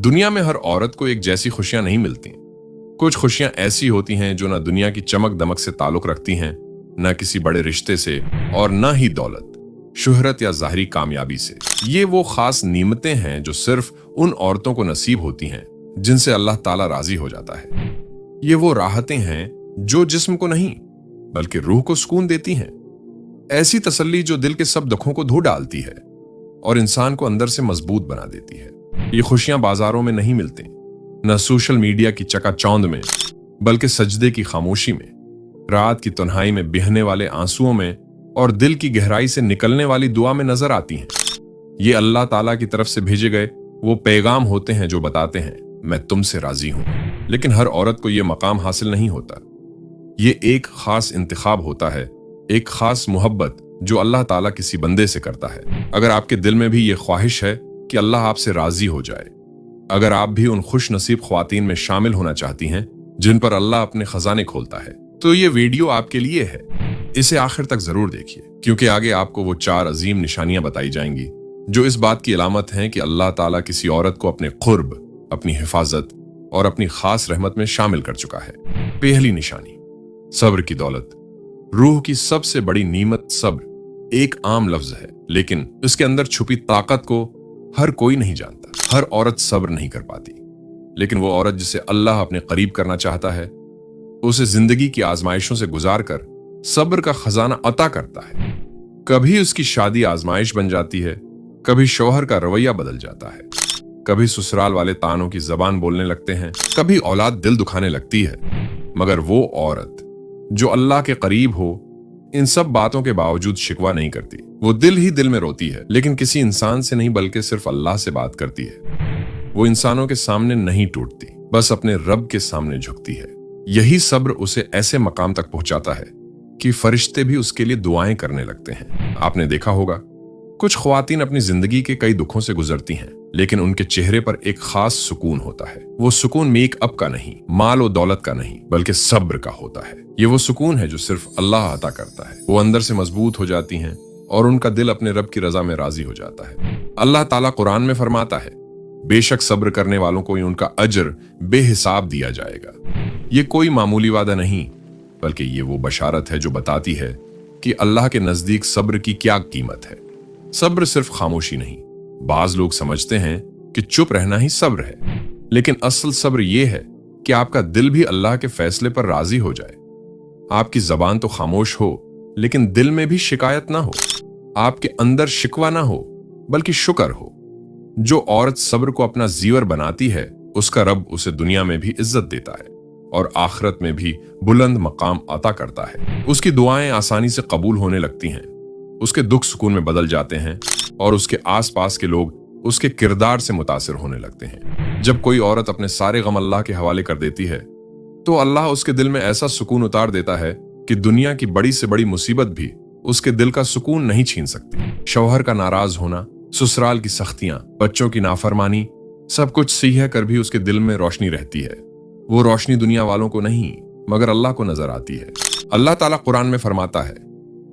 दुनिया में हर औरत को एक जैसी खुशियां नहीं मिलती। कुछ खुशियां ऐसी होती हैं जो ना दुनिया की चमक दमक से ताल्लुक रखती हैं, ना किसी बड़े रिश्ते से, और ना ही दौलत, शोहरत या ज़ाहिरी कामयाबी से। ये वो खास नीमतें हैं जो सिर्फ उन औरतों को नसीब होती हैं जिनसे अल्लाह ताला राजी हो जाता है। ये वो राहतें हैं जो जिस्म को नहीं बल्कि रूह को सुकून देती हैं। ऐसी तसल्ली जो दिल के सब दुखों को धो डालती है और इंसान को अंदर से मजबूत बना देती है। ये खुशियां बाजारों में नहीं मिलती, न सोशल मीडिया की चकाचौंध में, बल्कि सजदे की खामोशी में, रात की तन्हाई में बहने वाले आंसुओं में और दिल की गहराई से निकलने वाली दुआ में नजर आती हैं। ये अल्लाह ताला की तरफ से भेजे गए वो पैगाम होते हैं जो बताते हैं मैं तुमसे राजी हूं। लेकिन हर औरत को यह मकाम हासिल नहीं होता। ये एक खास इंतखाब होता है, एक खास मोहब्बत जो अल्लाह ताला किसी बंदे से करता है। अगर आपके दिल में भी ये ख्वाहिश है कि अल्लाह आपसे राजी हो जाए, अगर आप भी उन खुश नसीब ख्वातीन में शामिल होना चाहती हैं जिन पर अल्लाह अपने खजाने खोलता है, तो ये वीडियो आपके लिए है। इसे आखिर तक जरूर देखिए, क्योंकि आगे आपको वो 4 अजीम निशानियां बताई जाएंगी जो इस बात की अलामत हैं कि अल्लाह ताला किसी औरत को अपने कुर्ब, अपनी हिफाजत और अपनी खास रहमत में शामिल कर चुका है। पहली निशानी, सब्र की दौलत। रूह की सबसे बड़ी नीमत सब्र एक आम लफ्ज है, लेकिन इसके अंदर छुपी ताकत को हर कोई नहीं जानता। हर औरत सब्र नहीं कर पाती, लेकिन वो औरत जिसे अल्लाह अपने करीब करना चाहता है, उसे जिंदगी की आजमाइशों से गुजार कर सब्र का खजाना अता करता है। कभी उसकी शादी आजमाइश बन जाती है, कभी शौहर का रवैया बदल जाता है, कभी ससुराल वाले तानों की जबान बोलने लगते हैं, कभी औलाद दिल दुखाने लगती है। मगर वो औरत जो अल्लाह के करीब हो, इन सब बातों के बावजूद शिकवा नहीं करती। वो दिल ही दिल में रोती है, लेकिन किसी इंसान से नहीं बल्कि सिर्फ अल्लाह से बात करती है। वो इंसानों के सामने नहीं टूटती, बस अपने रब के सामने झुकती है। यही सब्र उसे ऐसे मकाम तक पहुंचाता है कि फरिश्ते भी उसके लिए दुआएं करने लगते हैं। आपने देखा होगा, कुछ ख्वातीन अपनी जिंदगी के कई दुखों से गुजरती हैं, लेकिन उनके चेहरे पर एक खास सुकून होता है। वो सुकून मेकअप का नहीं, माल और दौलत का नहीं, बल्कि सब्र का होता है। ये वो सुकून है जो सिर्फ अल्लाह अता करता है। वो अंदर से मजबूत हो जाती हैं और उनका दिल अपने रब की रजा में राजी हो जाता है। अल्लाह ताला कुरान में फरमाता है, बेशक सब्र करने वालों को उनका अजर बेहिसाब दिया जाएगा। ये कोई मामूली वादा नहीं, बल्कि ये वो बशारत है जो बताती है कि अल्लाह के नजदीक सब्र की क्या कीमत है। सब्र सिर्फ खामोशी नहीं। बाज लोग समझते हैं कि चुप रहना ही सब्र है, लेकिन असल सब्र यह है कि आपका दिल भी अल्लाह के फैसले पर राजी हो जाए। आपकी जबान तो खामोश हो, लेकिन दिल में भी शिकायत ना हो। आपके अंदर शिकवा ना हो, बल्कि शुक्र हो। जो औरत सब्र को अपना जीवर बनाती है, उसका रब उसे दुनिया में भी इज्जत देता है और आखिरत में भी बुलंद मकाम अता करता है। उसकी दुआएं आसानी से कबूल होने लगती हैं, उसके दुख सुकून में बदल जाते हैं और उसके आसपास के लोग उसके किरदार से मुतासिर होने लगते हैं। जब कोई औरत अपने सारे गम अल्लाह के हवाले कर देती है, तो अल्लाह उसके दिल में ऐसा सुकून उतार देता है कि दुनिया की बड़ी से बड़ी मुसीबत भी उसके दिल का सुकून नहीं छीन सकती। शौहर का नाराज होना, ससुराल की सख्तियां, बच्चों की नाफरमानी, सब कुछ सह कर भी उसके दिल में रोशनी रहती है। वो रोशनी दुनिया वालों को नहीं, मगर अल्लाह को नजर आती है। अल्लाह ताला कुरान में फरमाता है,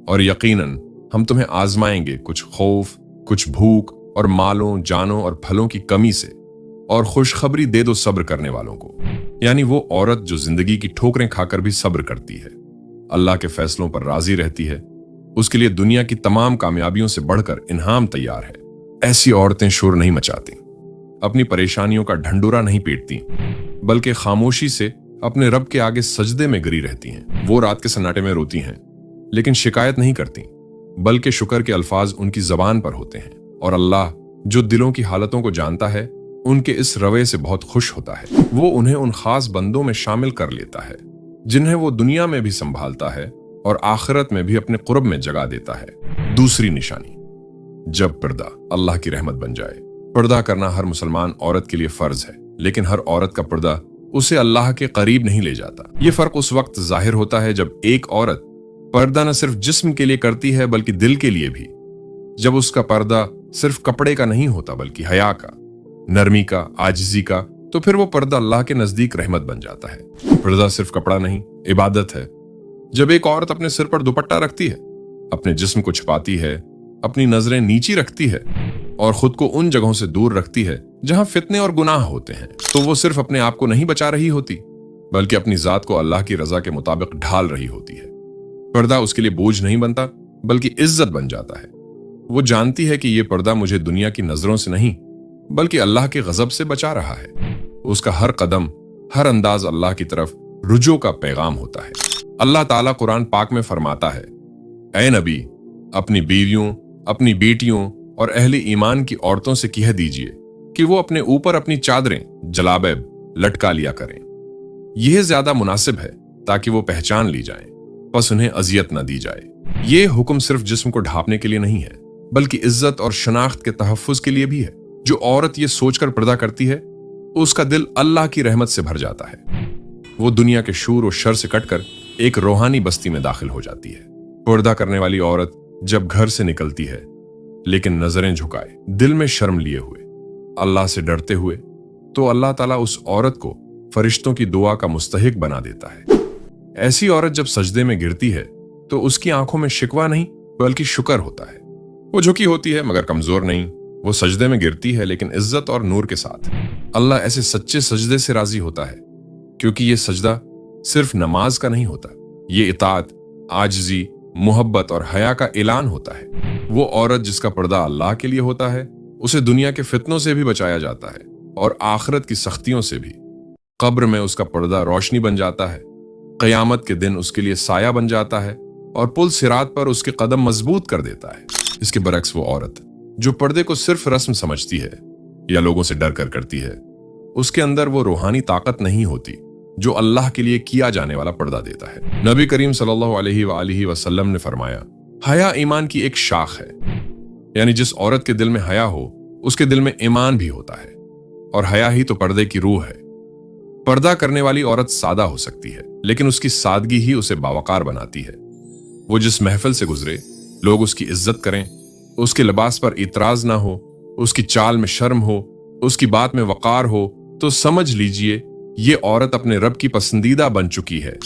और यकीनन हम तुम्हें आजमाएंगे कुछ खौफ, कुछ भूख और मालों, जानों और फलों की कमी से, और खुशखबरी दे दो सब्र करने वालों को। यानी वो औरत जो जिंदगी की ठोकरें खाकर भी सब्र करती है, अल्लाह के फैसलों पर राजी रहती है, उसके लिए दुनिया की तमाम कामयाबियों से बढ़कर इनाम तैयार है। ऐसी औरतें शोर नहीं मचाती, अपनी परेशानियों का ढंडोरा नहीं पीटती, बल्कि खामोशी से अपने रब के आगे सजदे में गिरी रहती हैं। वो रात के सन्नाटे में रोती हैं, लेकिन शिकायत नहीं करती, बल्कि शुक्र के अल्फाज उनकी जबान पर होते हैं। और अल्लाह जो दिलों की हालतों को जानता है, उनके इस रवैये से बहुत खुश होता है। वो उन्हें उन खास बंदों में शामिल कर लेता है जिन्हें वो दुनिया में भी संभालता है और आखिरत में भी अपने कुर्ब में जगा देता है। दूसरी निशानी, जब पर्दा अल्लाह की रहमत बन जाए। पर्दा करना हर मुसलमान औरत के लिए फर्ज है, लेकिन हर औरत का पर्दा उसे अल्लाह के करीब नहीं ले जाता। ये फर्क उस वक्त जाहिर होता है जब एक औरत पर्दा न सिर्फ जिस्म के लिए करती है, बल्कि दिल के लिए भी। जब उसका पर्दा सिर्फ कपड़े का नहीं होता, बल्कि हया का, नरमी का, आजिजी का, तो फिर वो पर्दा अल्लाह के नजदीक रहमत बन जाता है। पर्दा सिर्फ कपड़ा नहीं, इबादत है। जब एक औरत अपने सिर पर दुपट्टा रखती है, अपने जिस्म को छुपाती है, अपनी नजरें नीची रखती है और खुद को उन जगहों से दूर रखती है जहां फितने और गुनाह होते हैं तो वो सिर्फ अपने आप को नहीं बचा रही होती बल्कि अपनी जात को अल्लाह की रजा के मुताबिक ढाल रही होती है। पर्दा उसके लिए बोझ नहीं बनता बल्कि इज्जत बन जाता है। वो जानती है कि ये पर्दा मुझे दुनिया की नजरों से नहीं बल्कि अल्लाह के गजब से बचा रहा है। उसका हर कदम, हर अंदाज अल्लाह की तरफ रुजू का पैगाम होता है। अल्लाह ताला कुरान पाक में फरमाता है, ऐ नबी, अपनी बीवियों, अपनी बेटियों और अहले ईमान की औरतों से कह दीजिए कि वो अपने ऊपर अपनी चादरें, जलाबेब लटका लिया करें। यह ज्यादा मुनासिब है ताकि वो पहचान ली जाएं, बस उन्हें अजियत न दी जाए। ये हुक्म सिर्फ जिस्म को ढांपने के लिए नहीं है बल्कि इज्जत और शनाख्त के तहफ्फुज के लिए भी है। जो औरत ये सोचकर पर्दा करती है उसका दिल अल्लाह की रहमत से भर जाता है। वो दुनिया के शूर और शर से कटकर एक रूहानी बस्ती में दाखिल हो जाती है। पर्दा करने वाली औरत जब घर से निकलती है लेकिन नजरें झुकाए, दिल में शर्म लिए हुए, अल्लाह से डरते हुए, तो अल्लाह ताला उस औरत को फरिश्तों की दुआ का मुस्तहिक बना देता है। ऐसी औरत जब सजदे में गिरती है तो उसकी आंखों में शिकवा नहीं बल्कि शुक्र होता है। वो झुकी होती है मगर कमजोर नहीं। वो सजदे में गिरती है लेकिन इज्जत और नूर के साथ। अल्लाह ऐसे सच्चे सजदे से राजी होता है क्योंकि ये सजदा सिर्फ नमाज का नहीं होता, ये इताअत, आजिज़ी, मोहब्बत और हया का ऐलान होता है। वो औरत जिसका पर्दा अल्लाह के लिए होता है उसे दुनिया के फितनों से भी बचाया जाता है और आखिरत की सख्तियों से भी। कब्र में उसका पर्दा रोशनी बन जाता है, क़यामत के दिन उसके लिए साया बन जाता है और पुल सिरात पर उसके कदम मजबूत कर देता है। इसके बरक्स वो औरत जो पर्दे को सिर्फ रस्म समझती है या लोगों से डर कर करती है, उसके अंदर वो रूहानी ताकत नहीं होती जो अल्लाह के लिए किया जाने वाला पर्दा देता है। नबी करीम सल्लल्लाहु अलैहि वसल्लम ने फरमाया, हया ईमान की एक शाख है, यानी जिस औरत के दिल में हया हो उसके दिल में ईमान भी होता है और हया ही तो पर्दे की रूह है। पर्दा करने वाली औरत सादा हो सकती है लेकिन उसकी सादगी ही उसे बावकार बनाती है। वो जिस महफिल से गुजरे लोग उसकी इज्जत करें, उसके लिबास पर इतराज ना हो, उसकी चाल में शर्म हो, उसकी बात में वकार हो, तो समझ लीजिए ये औरत अपने रब की पसंदीदा बन चुकी है।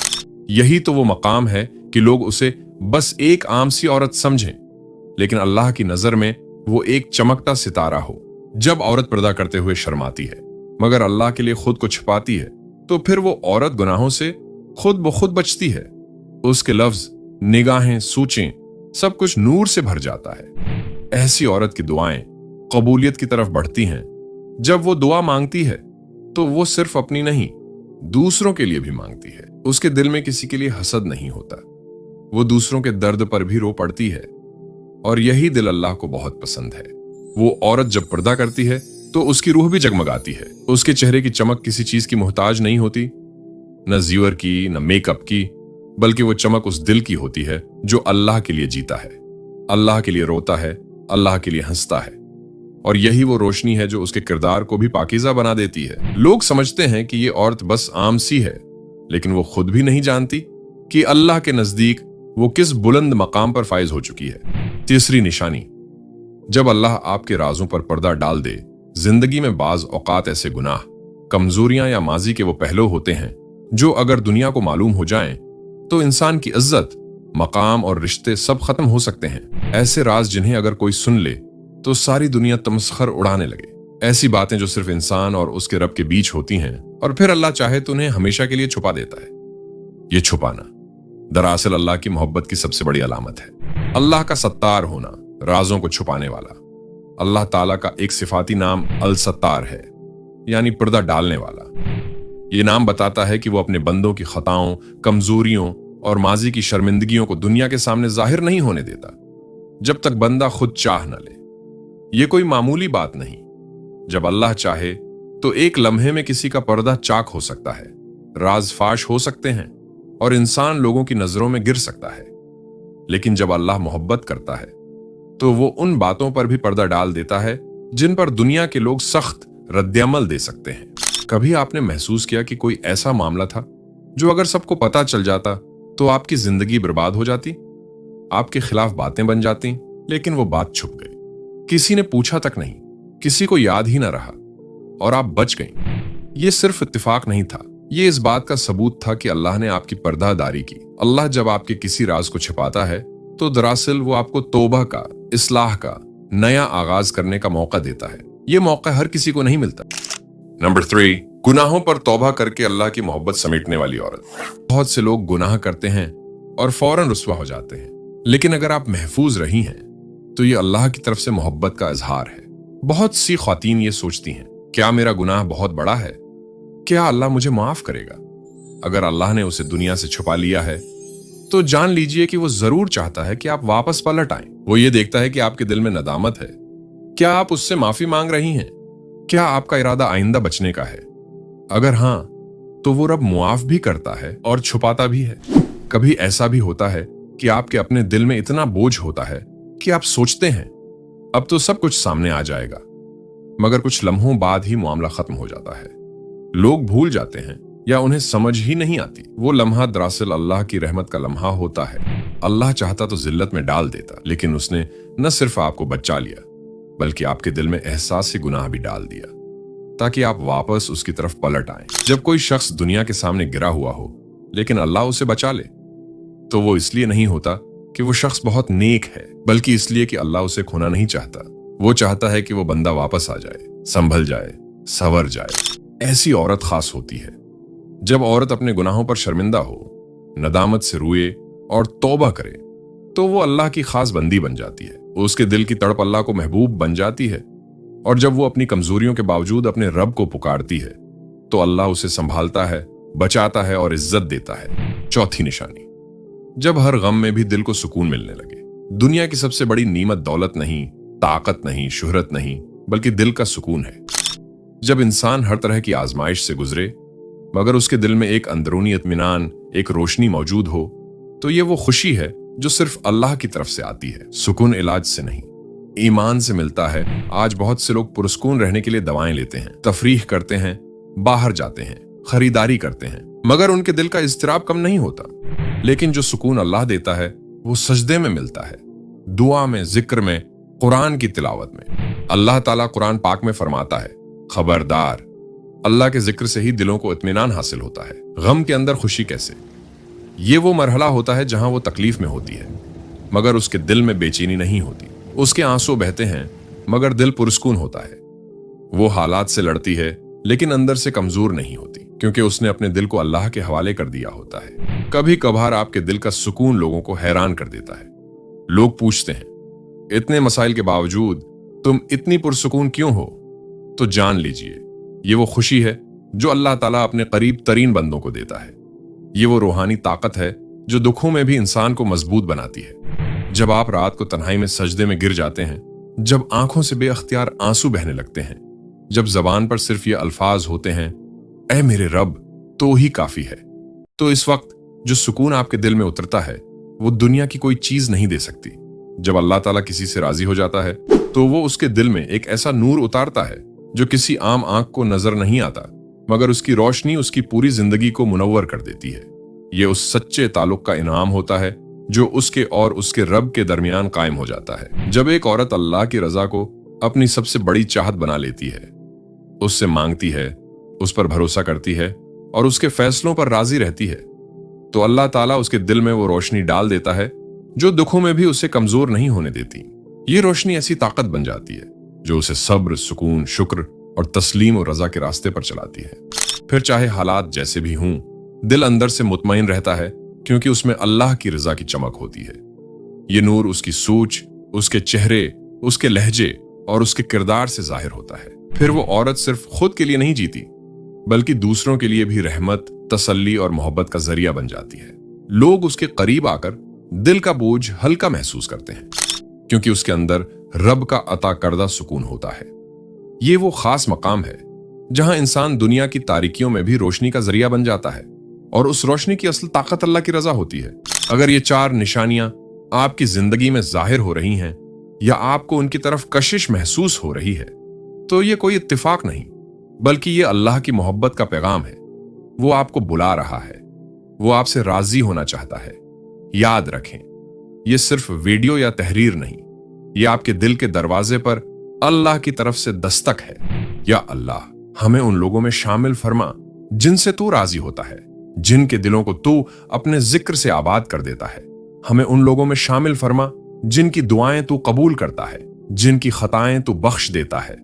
यही तो वो मकाम है कि लोग उसे बस एक आम सी औरत समझें लेकिन अल्लाह की नजर में वो एक चमकता सितारा हो। जब औरत पर्दा करते हुए शर्माती है मगर अल्लाह के लिए खुद को छिपाती है तो फिर वो औरत गुनाहों से खुद ब खुद बचती है। उसके लफ्ज, निगाहें, सूचें सब कुछ नूर से भर जाता है। ऐसी औरत की दुआएं कबूलियत की तरफ बढ़ती हैं। जब वो दुआ मांगती है तो वो सिर्फ अपनी नहीं दूसरों के लिए भी मांगती है। उसके दिल में किसी के लिए हसद नहीं होता, वो दूसरों के दर्द पर भी रो पड़ती है और यही दिल अल्लाह को बहुत पसंद है। वो औरत जब पर्दा करती है तो उसकी रूह भी जगमगाती है। उसके चेहरे की चमक किसी चीज की मोहताज नहीं होती, न ज़ीवर की, न मेकअप की, बल्कि वो चमक उस दिल की होती है जो अल्लाह के लिए जीता है, अल्लाह के लिए रोता है, अल्लाह के लिए हंसता है। और यही वो रोशनी है जो उसके किरदार को भी पाकीज़ा बना देती है। लोग समझते हैं कि ये औरत बस आम सी है लेकिन वो खुद भी नहीं जानती कि अल्लाह के नजदीक वो किस बुलंद मकाम पर फाइज हो चुकी है। तीसरी निशानी, जब अल्लाह आपके राजों पर पर्दा डाल दे, जिंदगी में बाज औकात ऐसे गुनाह, कमजोरियां या माजी के वो पहलू होते हैं जो अगर दुनिया को मालूम हो जाएं तो इंसान की इज्जत, मकाम और रिश्ते सब खत्म हो सकते हैं। ऐसे राज जिन्हें अगर कोई सुन ले तो सारी दुनिया तमस्खर उड़ाने लगे। ऐसी बातें जो सिर्फ इंसान और उसके रब के बीच होती हैं और फिर अल्लाह चाहे तो उन्हें हमेशा के लिए छुपा देता है। ये छुपाना दरअसल अल्लाह की मोहब्बत की सबसे बड़ी अलामत है। अल्लाह का सत्तार होना, राजों को छुपाने वाला। अल्लाह ताला का एक सिफाती नाम अल सत्तार है, यानी पर्दा डालने वाला। ये नाम बताता है कि वो अपने बंदों की खताओं, कमजोरियों और माजी की शर्मिंदगियों को दुनिया के सामने जाहिर नहीं होने देता जब तक बंदा खुद चाह न ले। ये कोई मामूली बात नहीं। जब अल्लाह चाहे तो एक लम्हे में किसी का पर्दा चाक हो सकता है, राज फाश हो सकते हैं और इंसान लोगों की नजरों में गिर सकता है। लेकिन जब अल्लाह मोहब्बत करता है तो वो उन बातों पर भी पर्दा डाल देता है जिन पर दुनिया के लोग सख्त रद्दअमल दे सकते हैं। कभी आपने महसूस किया कि कोई ऐसा मामला था जो अगर सबको पता चल जाता तो आपकी जिंदगी बर्बाद हो जाती, आपके खिलाफ बातें बन जाती, लेकिन वो बात छुप गई, किसी ने पूछा तक नहीं, किसी को याद ही ना रहा और आप बच गईं। ये सिर्फ इत्तेफाक नहीं था, ये इस बात का सबूत था कि अल्लाह ने आपकी पर्दादारी की। अल्लाह जब आपके किसी राज को छिपाता है तो दरअसल वो आपको तौबा का, इस्लाह का, नया आगाज करने का मौका देता है। ये मौका हर किसी को नहीं मिलता। नंबर 3, गुनाहों पर तौबा करके अल्लाह की मोहब्बत समेटने वाली औरत। बहुत से लोग गुनाह करते हैं और फौरन रुस्वा हो जाते हैं, लेकिन अगर आप महफूज रही हैं तो ये अल्लाह की तरफ से मोहब्बत का इजहार है। बहुत सी ख्वातीन ये सोचती हैं, क्या मेरा गुनाह बहुत बड़ा है? क्या अल्लाह मुझे माफ करेगा? अगर अल्लाह ने उसे दुनिया से छुपा लिया है तो जान लीजिए कि वो जरूर चाहता है कि आप वापस पलट आएं। वो ये देखता है कि आपके दिल में नदामत है। क्या आप उससे माफी मांग रही हैं? क्या आपका इरादा आइंदा बचने का है? अगर हां, तो वो रब मुआफ भी करता है और छुपाता भी है। कभी ऐसा भी होता है कि आपके अपने दिल में इतना बोझ होता है कि आप सोचते हैं अब तो सब कुछ सामने आ जाएगा, मगर कुछ लम्हों बाद ही मामला खत्म हो जाता है। लोग भूल जाते हैं या उन्हें समझ ही नहीं आती। वो लम्हा दरअसल अल्लाह की रहमत का लम्हा होता है। अल्लाह चाहता तो जिल्लत में डाल देता, लेकिन उसने न सिर्फ आपको बचा लिया बल्कि आपके दिल में एहसास से गुनाह भी डाल दिया ताकि आप वापस उसकी तरफ पलट आए। जब कोई शख्स दुनिया के सामने गिरा हुआ हो लेकिन अल्लाह उसे बचा ले, तो वो इसलिए नहीं होता कि वो शख्स बहुत नेक है, बल्कि इसलिए कि अल्लाह उसे खोना नहीं चाहता। वो चाहता है कि वो बंदा वापस आ जाए, संभल जाए, संवर जाए। ऐसी औरत खास होती है जब औरत अपने गुनाहों पर शर्मिंदा हो, नदामत से रोए और तौबा करे, तो वो अल्लाह की खास बंदी बन जाती है। उसके दिल की तड़प अल्लाह को महबूब बन जाती है, और जब वो अपनी कमजोरियों के बावजूद अपने रब को पुकारती है तो अल्लाह उसे संभालता है, बचाता है और इज्जत देता है। चौथी निशानी, जब हर गम में भी दिल को सुकून मिलने लगे। दुनिया की सबसे बड़ी नीमत दौलत नहीं, ताकत नहीं, शोहरत नहीं, बल्कि दिल का सुकून है। जब इंसान हर तरह की आजमाइश से गुजरे मगर उसके दिल में एक अंदरूनी इत्मीनान, एक रोशनी मौजूद हो, तो ये वो खुशी है जो सिर्फ अल्लाह की तरफ से आती है। सुकून इलाज से नहीं, ईमान से मिलता है। आज बहुत से लोग पुरस्कून रहने के लिए दवाएं लेते हैं, तफरीह करते हैं, बाहर जाते हैं, खरीदारी करते हैं, मगर उनके दिल का इज़्तिराब कम नहीं होता। लेकिन जो सुकून अल्लाह देता है वो सजदे में मिलता है, दुआ में, जिक्र में, कुरान की तिलावत में। अल्लाह ताला कुरान पाक में फरमाता है, खबरदार, अल्लाह के जिक्र से ही दिलों को इत्मीनान हासिल होता है। गम के अंदर खुशी कैसे? ये वो मरहला होता है जहां वो तकलीफ में होती है मगर उसके दिल में बेचैनी नहीं होती। उसके आंसू बहते हैं मगर दिल पुरस्कून होता है। वो हालात से लड़ती है लेकिन अंदर से कमजोर नहीं होती, क्योंकि उसने अपने दिल को अल्लाह के हवाले कर दिया होता है। कभी कभार आपके दिल का सुकून लोगों को हैरान कर देता है। लोग पूछते हैं, इतने मसाइल के बावजूद तुम इतनी पुरसुकून क्यों हो? तो जान लीजिए, ये वो खुशी है जो अल्लाह ताला अपने करीब तरीन बंदों को देता है। ये वो रूहानी ताकत है जो दुखों में भी इंसान को मजबूत बनाती है। जब आप रात को तन्हाई में सजदे में गिर जाते हैं, जब आंखों से बेअख्तियार आंसू बहने लगते हैं, जब जबान पर सिर्फ ये अल्फाज होते हैं, ऐ मेरे रब, तो ही काफी है, तो इस वक्त जो सुकून आपके दिल में उतरता है वो दुनिया की कोई चीज नहीं दे सकती। जब अल्लाह ताला किसी से राजी हो जाता है तो वो उसके दिल में एक ऐसा नूर उतारता है जो किसी आम आंख को नजर नहीं आता, मगर उसकी रोशनी उसकी पूरी जिंदगी को मुनव्वर कर देती है। ये उस सच्चे ताल्लुक का इनाम होता है जो उसके और उसके रब के दरमियान कायम हो जाता है। जब एक औरत अल्लाह की रजा को अपनी सबसे बड़ी चाहत बना लेती है, उससे मांगती है, उस पर भरोसा करती है और उसके फैसलों पर राजी रहती है, तो अल्लाह ताला उसके दिल में वो रोशनी डाल देता है जो दुखों में भी उसे कमजोर नहीं होने देती। ये रोशनी ऐसी ताकत बन जाती है जो उसे सब्र, सुकून, शुक्र और तस्लीम और रजा के रास्ते पर चलाती है। फिर चाहे हालात जैसे भी हों, दिल अंदर से मुतमईन रहता है, क्योंकि उसमें अल्लाह की रजा की चमक होती है। ये नूर उसकी सोच, उसके चेहरे, उसके लहजे और उसके किरदार से जाहिर होता है। फिर वो औरत सिर्फ खुद के लिए नहीं जीती, बल्कि दूसरों के लिए भी रहमत, तसल्ली और मोहब्बत का जरिया बन जाती है। लोग उसके करीब आकर दिल का बोझ हल्का महसूस करते हैं, क्योंकि उसके अंदर रब का अता करदा सुकून होता है। ये वो खास मकाम है जहां इंसान दुनिया की तारीकियों में भी रोशनी का जरिया बन जाता है, और उस रोशनी की असल ताकत अल्लाह की रजा होती है। अगर ये 4 निशानियां आपकी जिंदगी में जाहिर हो रही हैं या आपको उनकी तरफ कशिश महसूस हो रही है, तो ये कोई इत्तेफाक नहीं, बल्कि ये अल्लाह की मोहब्बत का पैगाम है। वो आपको बुला रहा है, वो आपसे राजी होना चाहता है। याद रखें, ये सिर्फ वीडियो या तहरीर नहीं, ये आपके दिल के दरवाजे पर अल्लाह की तरफ से दस्तक है। या अल्लाह, हमें उन लोगों में शामिल फरमा जिनसे तू राजी होता है, जिनके दिलों को तू अपने जिक्र से आबाद कर देता है। हमें उन लोगों में शामिल फरमा जिनकी दुआएं तू कबूल करता है, जिनकी खताएं तू बख्श देता है,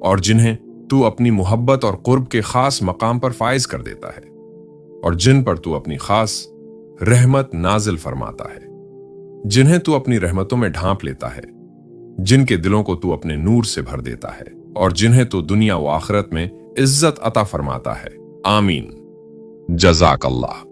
और जिन्हें तू अपनी मोहब्बत और कुर्ब के खास मकाम पर फाइज कर देता है, और जिन पर तू अपनी खास रहमत नाजिल फरमाता है, जिन्हें तू अपनी रहमतों में ढांप लेता है, जिनके दिलों को तू अपने नूर से भर देता है, और जिन्हें तू दुनिया व आखिरत में इज्जत अता फरमाता है। आमीन। जज़ाक अल्लाह।